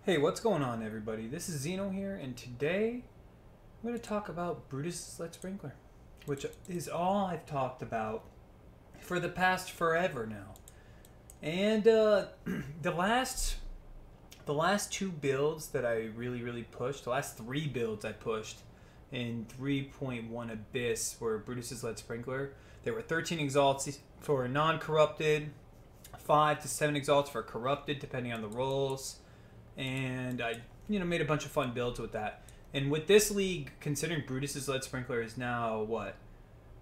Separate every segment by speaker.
Speaker 1: Hey, what's going on, everybody? This is Zeno here, and today I'm going to talk about Brutus's Lead Sprinkler, which is all I've talked about for the past forever now. And the last two builds that I really pushed, the last three builds I pushed in 3.1 Abyss were Brutus's Lead Sprinkler. There were 13 exalts for non-corrupted, 5 to 7 exalts for corrupted, depending on the rolls. And I, made a bunch of fun builds with that. And with this league, considering Brutus's Lead Sprinkler is now, what,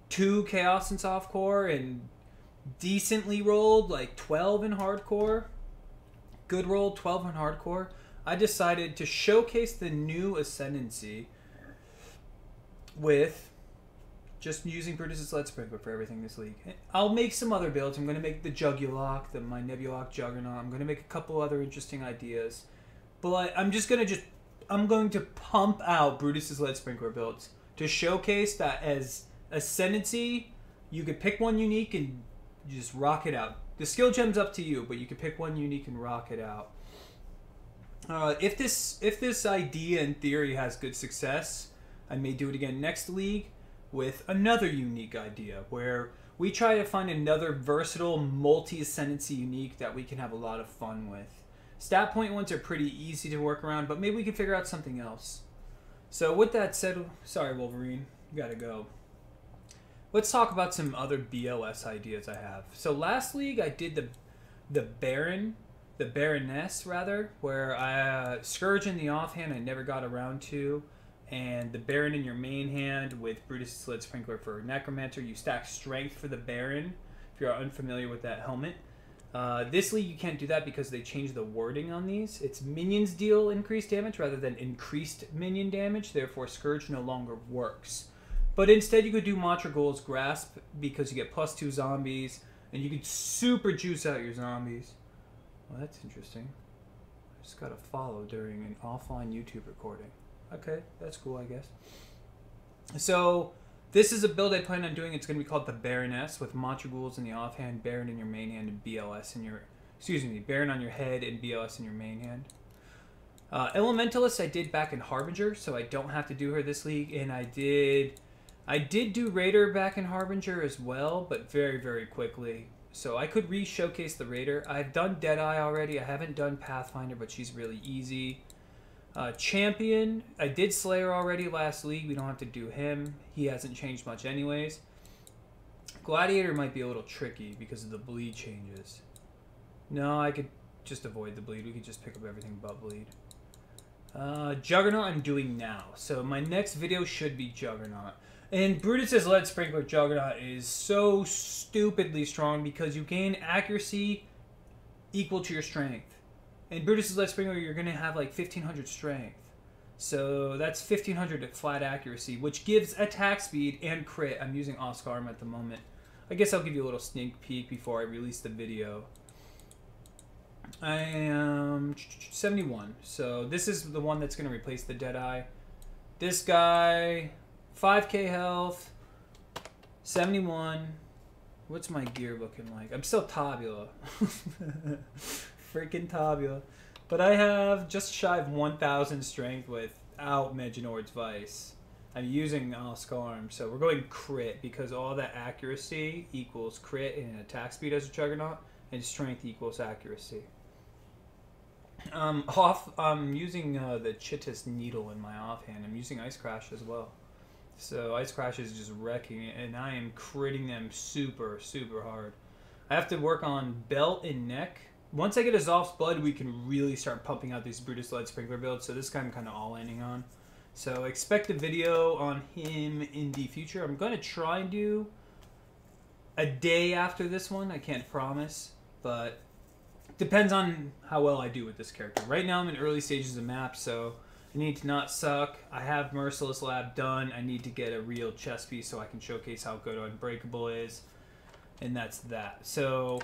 Speaker 1: 2 Chaos and Softcore and decently rolled, like 12 in Hardcore, good roll, 12 in Hardcore, I decided to showcase the new Ascendancy with just using Brutus's Lead Sprinkler for everything this league. I'll make some other builds. I'm going to make the Juggernaut, my Nebuloc Juggernaut. I'm going to make a couple other interesting ideas. But I'm going to pump out Brutus's Lead Sprinkler builds to showcase that as Ascendancy, you could pick one unique and just rock it out. The skill gem's up to you, but you could pick one unique and rock it out. If this idea in theory has good success, I may do it again next league with another unique idea where we try to find another versatile multi-Ascendancy unique that we can have a lot of fun with. Stat point ones are pretty easy to work around, but maybe we can figure out something else. So with that said, sorry Wolverine, you gotta go. Let's talk about some other BLS ideas I have. So last league I did the Baroness rather, where I Scourge in the offhand I never got around to, and the Baron in your main hand with Brutus's Lead Sprinkler for Necromancer. You stack Strength for the Baron if you're unfamiliar with that helmet. This league you can't do that because they changed the wording on these. It's minions deal increased damage rather than increased minion damage, therefore Scourge no longer works. But instead you could do Matrigul's Grasp because you get +2 zombies, and you could super juice out your zombies. Well, that's interesting. I just got a follow during an offline YouTube recording. Okay, that's cool, I guess. So this is a build I plan on doing. It's going to be called the Baroness with Matrigul's in the offhand, Baron in your main hand, and BLS in your... Baron on your head and BLS in your main hand. Elementalist I did back in Harbinger, so I don't have to do her this league. And I did do Raider back in Harbinger as well, but very quickly. So I could re-showcase the Raider. I've done Deadeye already. I haven't done Pathfinder, but she's really easy. Champion, I did Slayer already last league. We don't have to do him. He hasn't changed much anyways. Gladiator might be a little tricky because of the bleed changes. No, I could just avoid the bleed. We could just pick up everything but bleed. Juggernaut I'm doing now. So my next video should be Juggernaut. And Brutus's Lead Sprinkler Juggernaut is so stupidly strong because you gain accuracy equal to your strength. In Brutus's Lead Sprinkler, you're going to have like 1500 strength. So that's 1500 at flat accuracy, which gives attack speed and crit. I'm using Oscar Arm at the moment. I guess I'll give you a little sneak peek before I release the video. I am 71. So this is the one that's going to replace the Deadeye. This guy, 5k health, 71. What's my gear looking like? I'm still Tabula. Freaking Tabula. But I have just shy of 1000 strength without Meginord's Vice. I'm using Oscarm, so we're going crit because all that accuracy equals crit and attack speed as a Juggernaut, and strength equals accuracy. I'm using the Chittis Needle in my offhand. I'm using Ice Crash as well. So Ice Crash is just wrecking it, and I am critting them super hard. I have to work on belt and neck. Once I get Azov's Blood, we can really start pumping out these Brutus Lead Sprinkler builds, so this guy I'm kind of all-ending on. So expect a video on him in the future. I'm going to try and do a day after this one. I can't promise, but depends on how well I do with this character. Right now I'm in early stages of map, so I need to not suck. I have Merciless Lab done. I need to get a real chess piece so I can showcase how good Unbreakable is, and that's that. So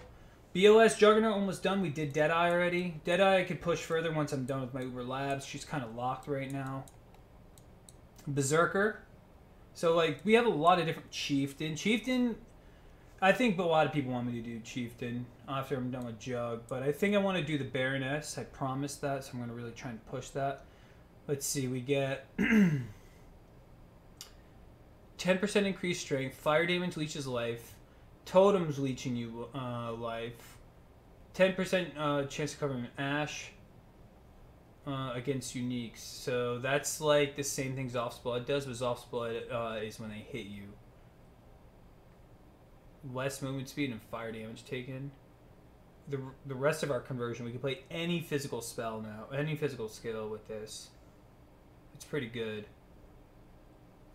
Speaker 1: BLS Juggernaut almost done. We did Deadeye already. Deadeye I could push further once I'm done with my Uber Labs. She's kind of locked right now. Berserker. So like we have a lot of different Chieftain. Chieftain I think a lot of people want me to do Chieftain after I'm done with Jug, but I think I want to do the Baroness. I promised that, so I'm going to really try and push that. Let's see, we get 10% increased strength, fire damage leeches life, totems leeching you life, 10% chance of covering ash against uniques. So that's like the same thing Zoph's Blood does, but Zoph's Blood is when they hit you. Less movement speed and fire damage taken. The rest of our conversion, we can play any physical spell now, any physical skill with this. It's pretty good.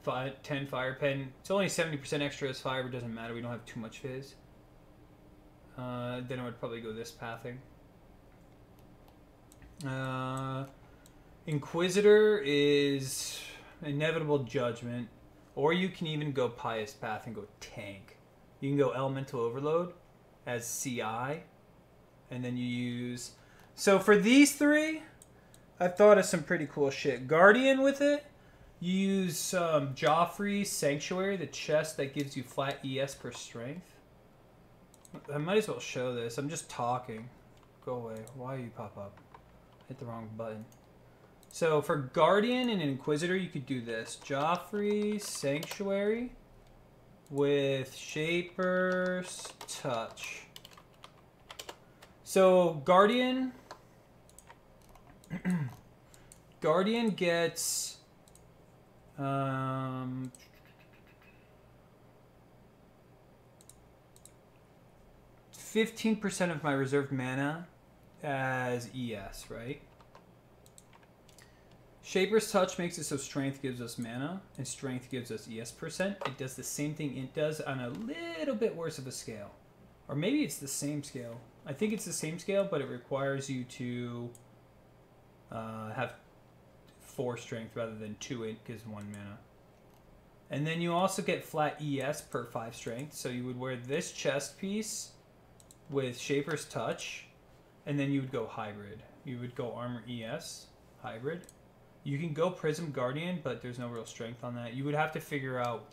Speaker 1: 10 fire pen. It's only 70% extra as fire, but it doesn't matter. We don't have too much fizz. Then I would probably go this pathing. Inquisitor is Inevitable Judgment, or you can even go Pious Path and go tank. You can go Elemental Overload as CI, and then you use... So for these three, I've thought of some pretty cool shit. Guardian with it, you use Joffrey's Sanctuary, the chest that gives you flat ES per strength. I might as well show this. I'm just talking. Go away. Why you pop up? Hit the wrong button. So for Guardian and Inquisitor, you could do this. Joffrey's Sanctuary with Shaper's Touch. So Guardian Guardian gets 15% of my reserved mana as ES, right? Shaper's Touch makes it so strength gives us mana and strength gives us ES %. It does the same thing it does on a little bit worse of a scale. Or maybe it's the same scale. I think it's the same scale, but it requires you to have 4 strength rather than 2 it gives 1 mana. And then you also get flat ES per 5 strength. So you would wear this chest piece with Shaper's Touch, and then you would go hybrid. You would go Armor ES, hybrid. You can go Prism Guardian, but there's no real strength on that. You would have to figure out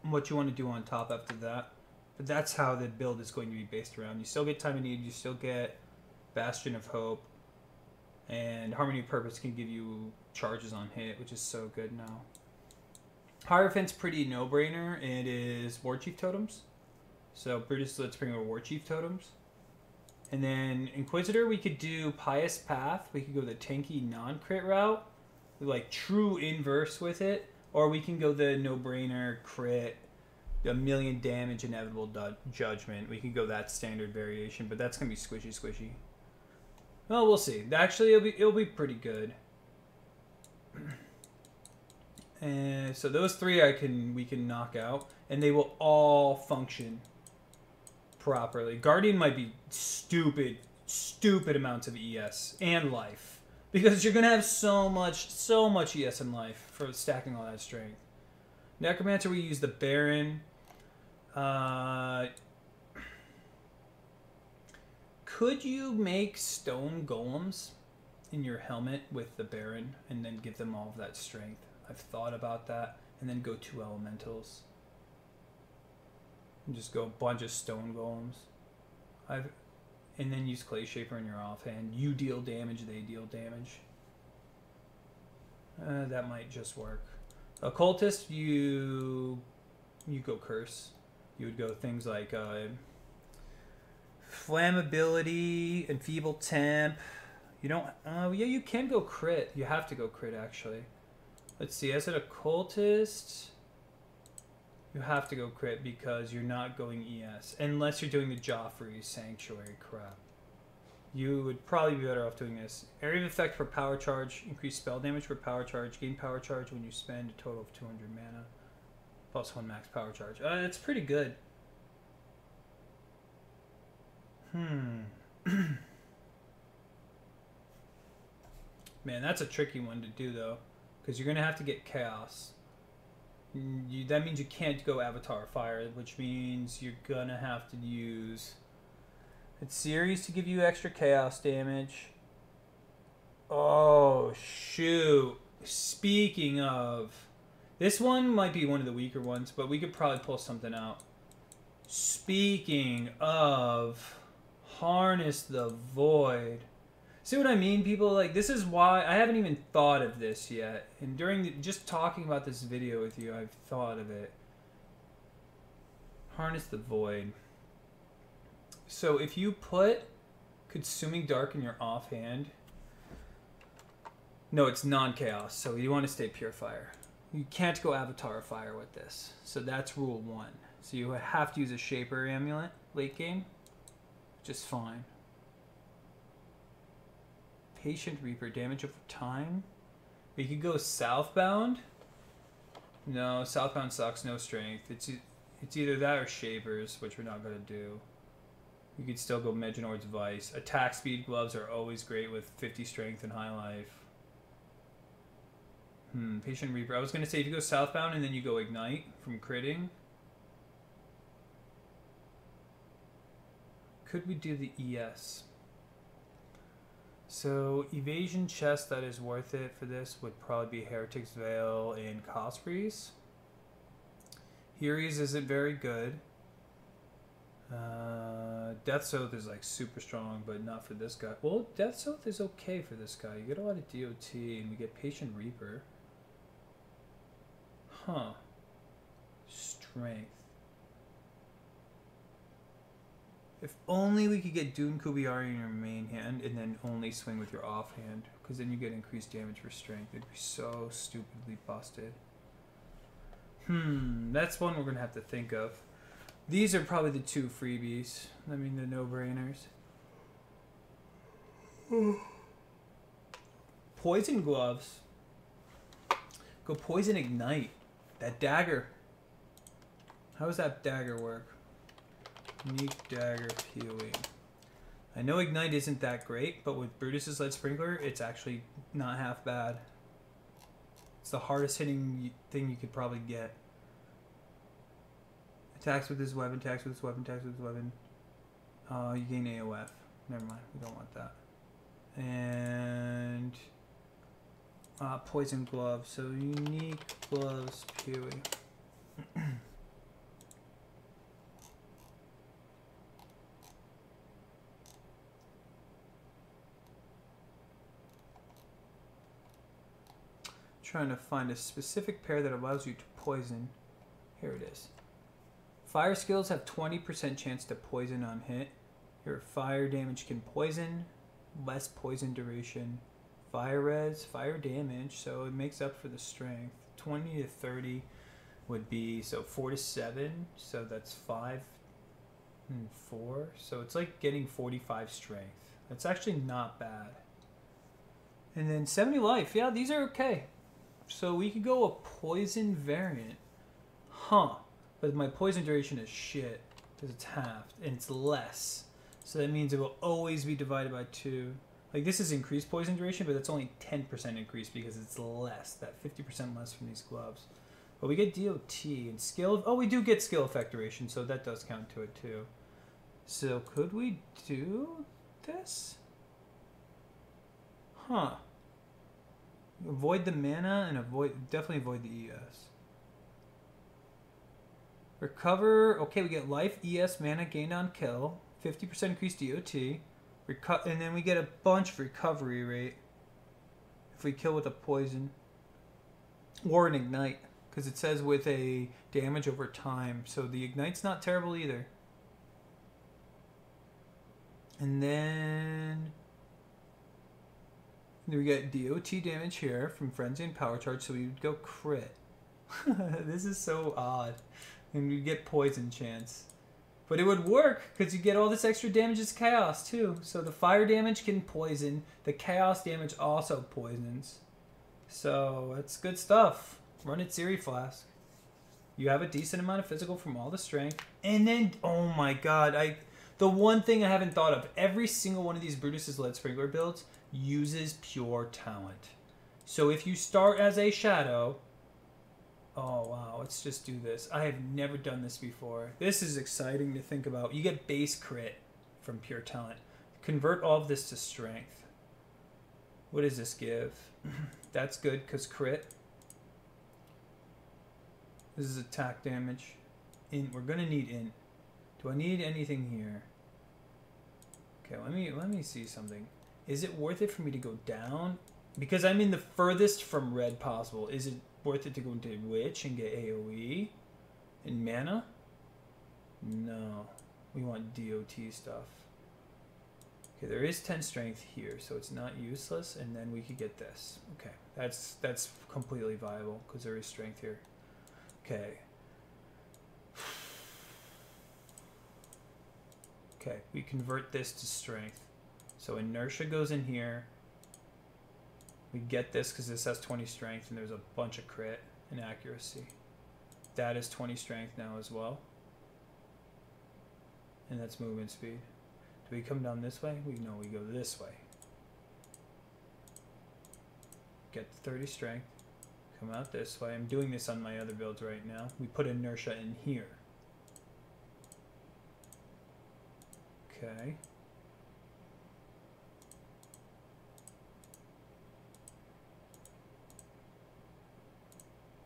Speaker 1: what you want to do on top after that. But that's how the build is going to be based around. You still get Time of Need, you still get Bastion of Hope, and Harmony of Purpose can give you charges on hit, which is so good now. Hierophant's pretty no-brainer. It is Warchief Totems. So Brutus Let's bring over Warchief Totems. And then Inquisitor, we could do Pious Path. We could go the tanky non-crit route, like true inverse with it, or we can go the no-brainer crit, 1,000,000 damage, Inevitable Judgment. We can go that standard variation, but that's gonna be squishy. Well, we'll see. Actually, it'll be pretty good. And so those three we can knock out, and they will all function properly. Guardian might be stupid amounts of ES and life, because you're gonna have so much ES and life for stacking all that strength. Necromancer, we use the Baron. Could you make stone golems in your helmet with the Baron and then give them all of that strength? I've thought about that, and then go 2 elementals and just go a bunch of stone golems. And then use Clay Shaper in your offhand. You deal damage, they deal damage. That might just work. Occultist, you go Curse. You would go things like Flammability, Enfeeble Temp. You don't. Yeah, you can go crit. You have to go crit actually. Let's see. As an Occultist, you have to go crit because you're not going ES unless you're doing the Joffrey's Sanctuary crap. You would probably be better off doing this. Area of effect for power charge. Increase spell damage for power charge. Gain power charge when you spend a total of 200 mana. Plus 1 max power charge. It's pretty good. Man, that's a tricky one to do though, because you're gonna have to get Chaos. That means you can't go Avatar Fire, which means you're gonna have to use its series to give you extra Chaos damage. Oh shoot! Speaking of, this one might be one of the weaker ones, but we could probably pull something out. Speaking of harness the void. See what I mean, people? Like, this is why I haven't even thought of this yet. And during just talking about this video with you, I've thought of it. Harness the void. So if you put Consuming Dark in your offhand, no, it's non-chaos, so you want to stay pure fire. You can't go Avatar of Fire with this. So that's rule 1. So you have to use a Shaper Amulet late game, which is fine. Patient Reaper, damage over time. We could go Southbound. No, Southbound sucks, no strength. It's either that or Shapers, which we're not going to do. You could still go Meginord's Vice. Attack speed gloves are always great with 50 strength and high life. Patient Reaper. I was going to say if you go Southbound and then you go Ignite from critting. Could we do the ES? So Evasion Chest that is worth it for this would probably be Heretic's Veil and Cosprey's. Heres isn't very good. Death's Oath is like super strong, but not for this guy. Well, Death's Oath is okay for this guy. You get a lot of DOT and we get Patient Reaper. Huh. Strength. If only we could get Dune Kubiari in your main hand and then only swing with your offhand, because then you get increased damage for strength. It'd be so stupidly busted. That's one we're going to have to think of. These are probably the 2 freebies. I mean, the no-brainers. Poison Gloves. Go Poison Ignite. That dagger. How does that dagger work? Unique dagger PoE. I know Ignite isn't that great, but with Brutus's Lead Sprinkler, it's actually not half bad. It's the hardest hitting thing you could probably get. Attacks with his weapon, attacks with his weapon, attacks with his weapon. You gain AOF. Never mind, we don't want that. And Poison Gloves. So Unique Gloves PoE. Trying to find a specific pair that allows you to poison. Here it is. Fire skills have 20% chance to poison on hit. Your fire damage can poison, less poison duration. Fire res, fire damage, so it makes up for the strength. 20 to 30 would be, so 4 to 7, so that's 5 and 4. So it's like getting 45 strength. That's actually not bad. And then 70 life, yeah, these are okay. So we could go a poison variant. Huh. But my poison duration is shit. Because it's halved. And it's less. So that means it will always be divided by 2. Like this is increased poison duration, but that's only 10% increase because it's less. That 50% less from these gloves. But we get DOT and skill. Oh, we do get skill effect duration. So that does count to it too. So could we do this? Huh. Avoid the mana and definitely avoid the ES. Recover, okay, we get life, ES, mana gained on kill, 50% increased DOT, and then we get a bunch of recovery rate if we kill with a poison or an ignite, because it says with a damage over time, so the ignite's not terrible either. And then we get DOT damage here from Frenzy and Power Charge, so we would go crit. This is so odd. And we get poison chance. But it would work, because you get all this extra damage as chaos, too. So the fire damage can poison. The chaos damage also poisons. So, that's good stuff. Run it Siri Flask. You have a decent amount of physical from all the strength. And then, oh my god, the one thing I haven't thought of, every single one of these Brutus's Lead Sprinkler builds uses pure talent. So if you start as a shadow, oh wow, let's just do this. I have never done this before. This is exciting to think about. You get base crit from pure talent. Convert all of this to strength. What does this give? That's good because crit. This is attack damage. We're gonna need int. Do I need anything here? Okay, let me see something. Is it worth it for me to go down? Because I'm in the furthest from red possible. Is it worth it to go into Witch and get AoE and mana? No. We want DOT stuff. Okay, there is 10 strength here, so it's not useless, and then we could get this. Okay, that's completely viable because there is strength here. Okay. Okay, we convert this to strength. So inertia goes in here. We get this because this has 20 strength, and there's a bunch of crit and accuracy. That is 20 strength now as well. And that's movement speed. Do we come down this way? We go this way. Get 30 strength. Come out this way. I'm doing this on my other builds right now. We put inertia in here. Okay.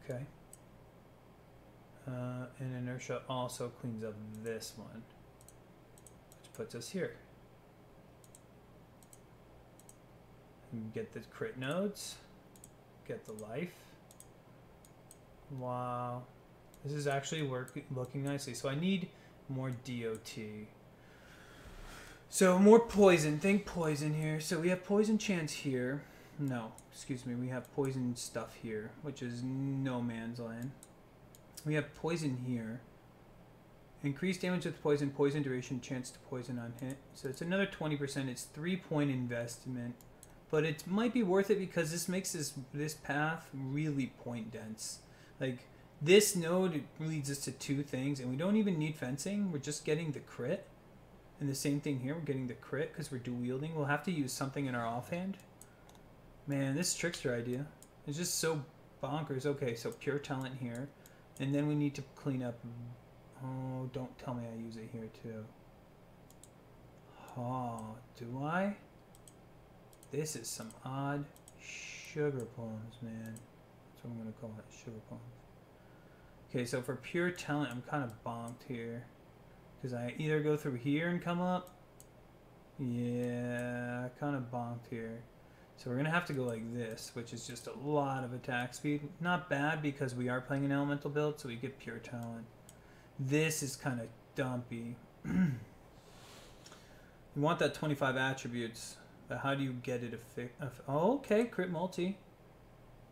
Speaker 1: Okay. And inertia also cleans up this one, which puts us here. And get the crit nodes, get the life. Wow, this is actually looking nicely. So I need more DOT. So more poison. Think poison here. So we have poison chance here. No, excuse me. We have poison stuff here, which is no man's land. We have poison here. Increased damage with poison, poison duration, chance to poison on hit. So it's another 20%. It's 3-point investment. But it might be worth it because this makes this path really point dense. Like, this node leads us to 2 things, and we don't even need fencing. We're just getting the crit. And the same thing here. We're getting the crit because we're dual wielding. We'll have to use something in our offhand. Man, this Trickster idea is just so bonkers. Okay, so pure talent here. And then we need to clean up. Oh, don't tell me I use it here too. Oh, do I? This is some odd sugar plums, man. That's what I'm going to call it, sugar plums. Okay, so for pure talent, I'm kind of bonked here. Because I either go through here and come up. Yeah, kind of bonked here. So we're going to have to go like this, which is just a lot of attack speed. Not bad because we are playing an elemental build, so we get pure talent. This is kind of dumpy. You want that 25 attributes, but how do you get it oh, okay, crit multi.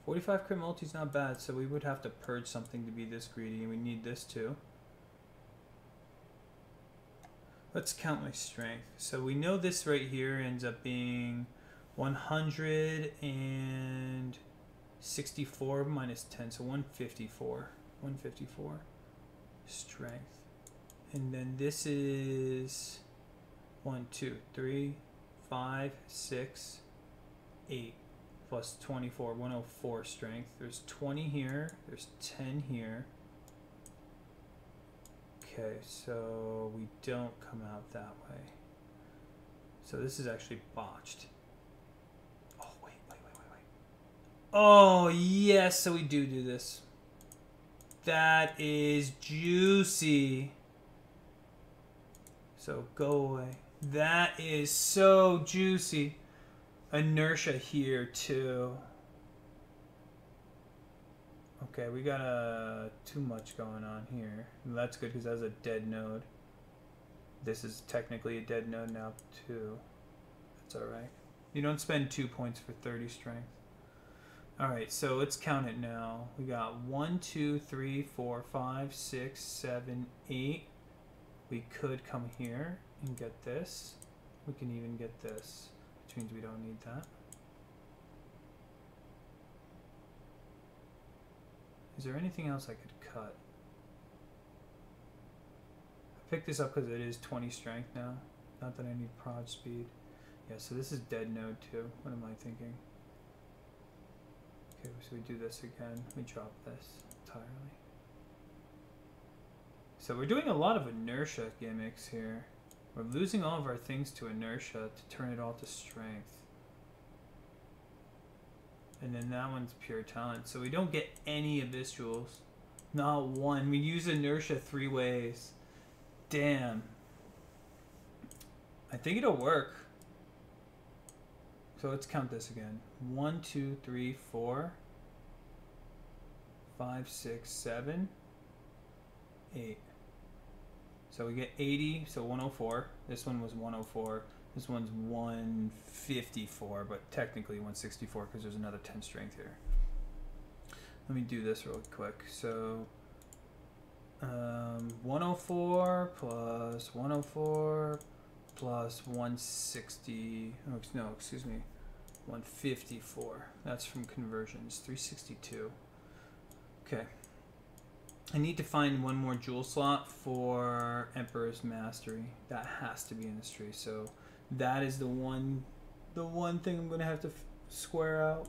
Speaker 1: 45 crit multi is not bad, so we would have to purge something to be this greedy, and we need this too. Let's count my strength. So we know this right here ends up being 164 minus 10, so 154. 154 strength. And then this is 1, 2, 3, 5, 6, 8 plus 24, 104 strength. There's 20 here, there's 10 here. Okay, so we don't come out that way. So this is actually botched. Oh, wait. Oh, yes, so we do this. That is juicy. So go away. That is so juicy. Inertia here, too. Okay, we got too much going on here. That's good because that's a dead node. This is technically a dead node now too. That's alright. You don't spend 2 points for 30 strength. Alright, so let's count it now. We got 1, 2, 3, 4, 5, 6, 7, 8. We could come here and get this. We can even get this, which means we don't need that. Is there anything else I could cut? I picked this up because it is 20 strength now. Not that I need prod speed. Yeah, so this is dead node too. What am I thinking? Okay, so we do this again. We drop this entirely. So we're doing a lot of inertia gimmicks here. We're losing all of our things to inertia to turn it all to strength. And then that one's pure talent. So we don't get any abyss jewels. Not one. We use inertia 3 ways. Damn. I think it'll work. So let's count this again. 1, 2, 3, 4, 5, 6, 7, 8. So we get 80, so 104. This one was 104. This one's 154, but technically 164 because there's another 10 strength here. Let me do this real quick. So 104 plus 104 plus 160. Oh, no, excuse me. 154. That's from conversions. 362. Okay. I need to find one more jewel slot for Emperor's Mastery. That has to be in this tree. So that is the one thing I'm gonna have to square out.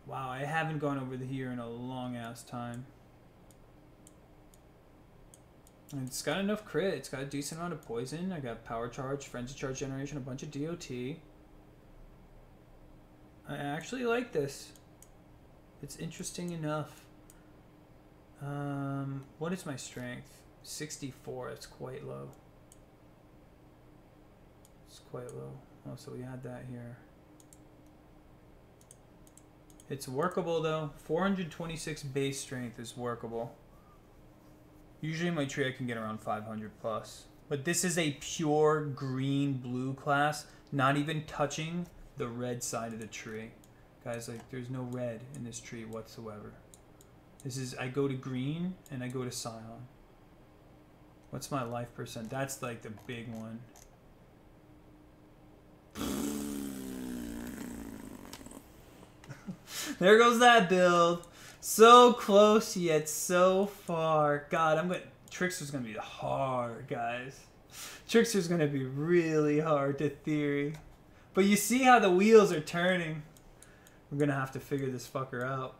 Speaker 1: Wow, I haven't gone over here in a long ass time. And it's got enough crit. It's got a decent amount of poison. I got power charge, frenzy charge generation, a bunch of DOT. I actually like this. It's interesting enough. What is my strength? 64. It's quite low. It's quite low. Oh, so we had that here. It's workable though. 426 base strength is workable. Usually in my tree I can get around 500 plus. But this is a pure green-blue class, not even touching the red side of the tree. Guys, like, there's no red in this tree whatsoever. This is, I go to green and I go to Scion. What's my life percent? That's like the big one. There goes that build. So close yet so far. God, Trickster's gonna be hard, guys. Trickster's gonna be really hard to theory. But you see how the wheels are turning. We're gonna have to figure this fucker out.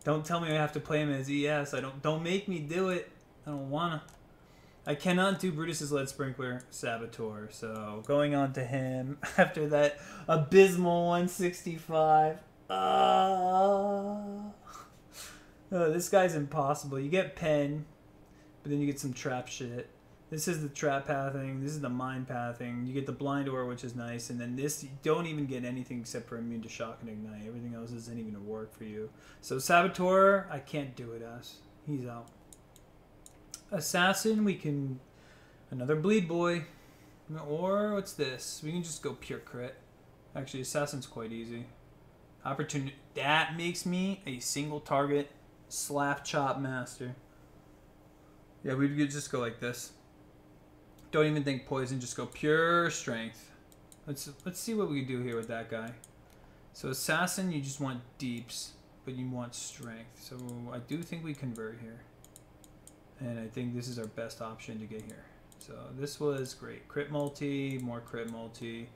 Speaker 1: Don't tell me I have to play him as ES. Don't make me do it. I don't wanna. I cannot do Brutus's Lead Sprinkler Saboteur. So going on to him after that abysmal 165. Oh, this guy's impossible. You get pen, but then you get some trap shit. This is the trap pathing. This is the mine pathing. You get the blind ore, which is nice. And then this, you don't even get anything except for immune to shock and ignite. Everything else isn't even going to work for you. So Saboteur, I can't do it as. He's out. Assassin, we can... Another bleed boy. Or what's this? We can just go pure crit. Actually, Assassin's quite easy. Opportunity. That makes me a single target slap chop master. Yeah, we could just go like this. Don't even think poison, just go pure strength. Let's see what we can do here with that guy. So assassin, you just want deeps, but you want strength. So I do think we convert here. And I think this is our best option to get here. So this was great. Crit multi, more crit multi,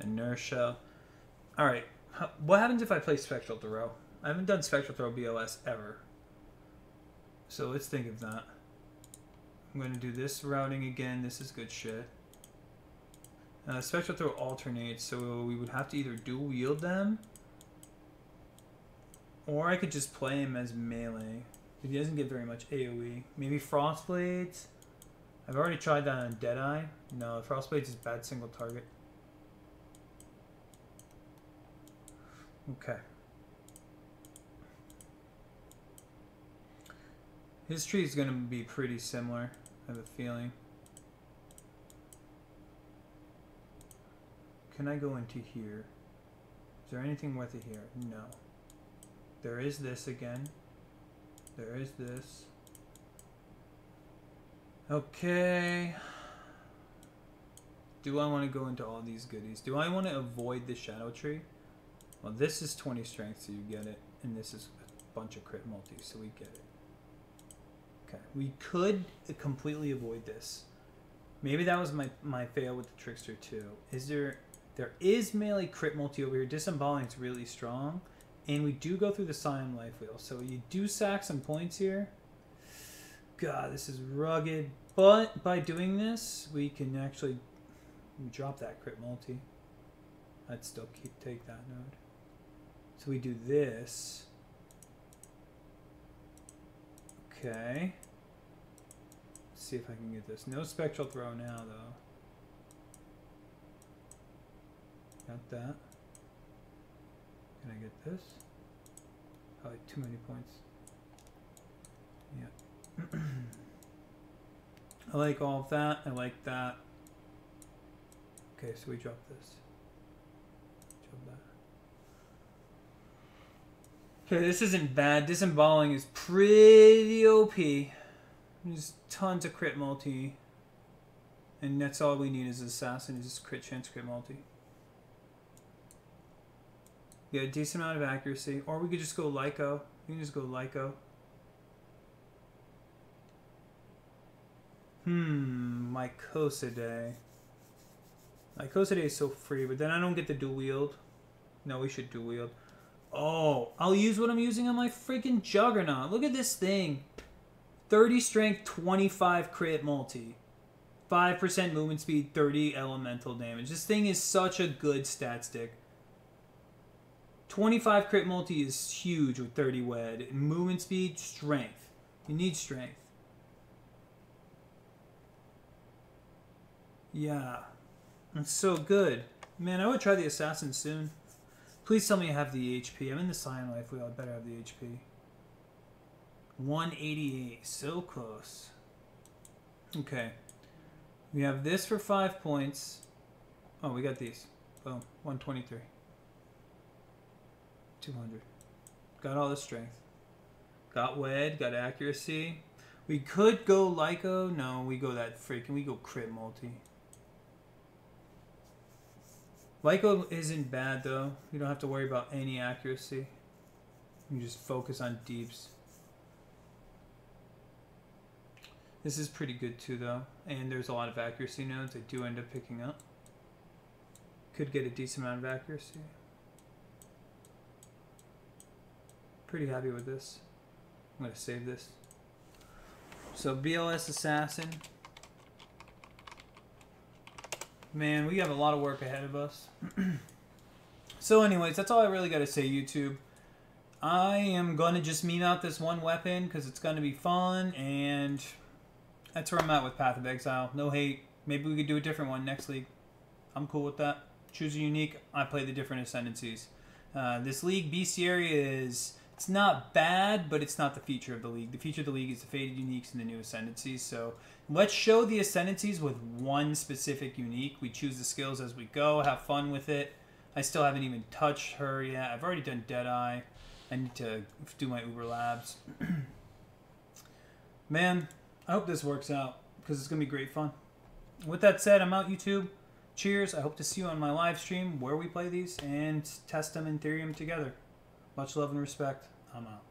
Speaker 1: inertia. Alright, what happens if I play Spectral Throw? I haven't done Spectral Throw BLS ever. So let's think of that. I'm going to do this routing again. This is good shit. Spectral Throw alternates, so we would have to either dual wield them, or I could just play him as melee. He doesn't get very much AoE. Maybe Frostblades? I've already tried that on Deadeye. No, Frostblades is bad single target. Okay. His tree is going to be pretty similar, I have a feeling. Can I go into here? Is there anything worth it here? No. There is this again. There is this. Okay. Do I want to go into all these goodies? Do I want to avoid the shadow tree? Well, this is 20 strength, so you get it. And this is a bunch of crit multi, so we get it. Okay. We could completely avoid this. Maybe that was my fail with the Trickster too. There is melee crit multi over here. Disemboweling is really strong. And we do go through the Scion life wheel. So you do sack some points here. God, this is rugged. But by doing this, we can actually drop that crit multi. I'd still take that node. So we do this. Okay. see if I can get this. No spectral throw now, though. Got that. Can I get this? Probably too many points. Yeah. I like all of that. I like that. Okay, so we drop this. Drop that. Okay, this isn't bad. Disemballing is pretty OP. There's tons of crit multi. And that's all we need as assassin is this crit chance, crit multi. Yeah, a decent amount of accuracy. Or we could just go Lyco. We can just go Lyco. Mycosidae. Mycosidae is so free, but then I don't get the dual wield. No, we should dual wield. Oh, I'll use what I'm using on my freaking Juggernaut. Look at this thing. 30 strength, 25 crit multi. 5% movement speed, 30 elemental damage. This thing is such a good stat stick. 25 crit multi is huge with 30 wed. Movement speed, strength. You need strength. Yeah. It's so good. Man, I would try the assassin soon. Please tell me I have the HP. I'm in the Scion Life Wheel. I better have the HP. 188. So close. Okay. We have this for 5 points. Oh, we got these. Boom. 123. 200. Got all the strength. Got wed. Got accuracy. We could go Lyco. No, we go that freaking. We go crit multi. Lyco isn't bad though. You don't have to worry about any accuracy. You just focus on deeps. This is pretty good too though. And there's a lot of accuracy nodes I do end up picking up. Could get a decent amount of accuracy. Pretty happy with this. I'm going to save this. So BLS Assassin. Man, we have a lot of work ahead of us. So anyways, that's all I really got to say, YouTube. I am going to just meme out this one weapon because it's going to be fun, and that's where I'm at with Path of Exile. No hate. Maybe we could do a different one next league. I'm cool with that. Choose a unique. I play the different Ascendancies. This league, Bestiary, is... It's not bad, but it's not the feature of the league. The feature of the league is the Faded Uniques and the new Ascendancies. So let's show the Ascendancies with one specific unique. We choose the skills as we go. Have fun with it. I still haven't even touched her yet. I've already done Deadeye. I need to do my Uber Labs. Man, I hope this works out because it's going to be great fun. With that said, I'm out, YouTube. Cheers. I hope to see you on my live stream where we play these and test them and theory them together. Much love and respect. I'm out.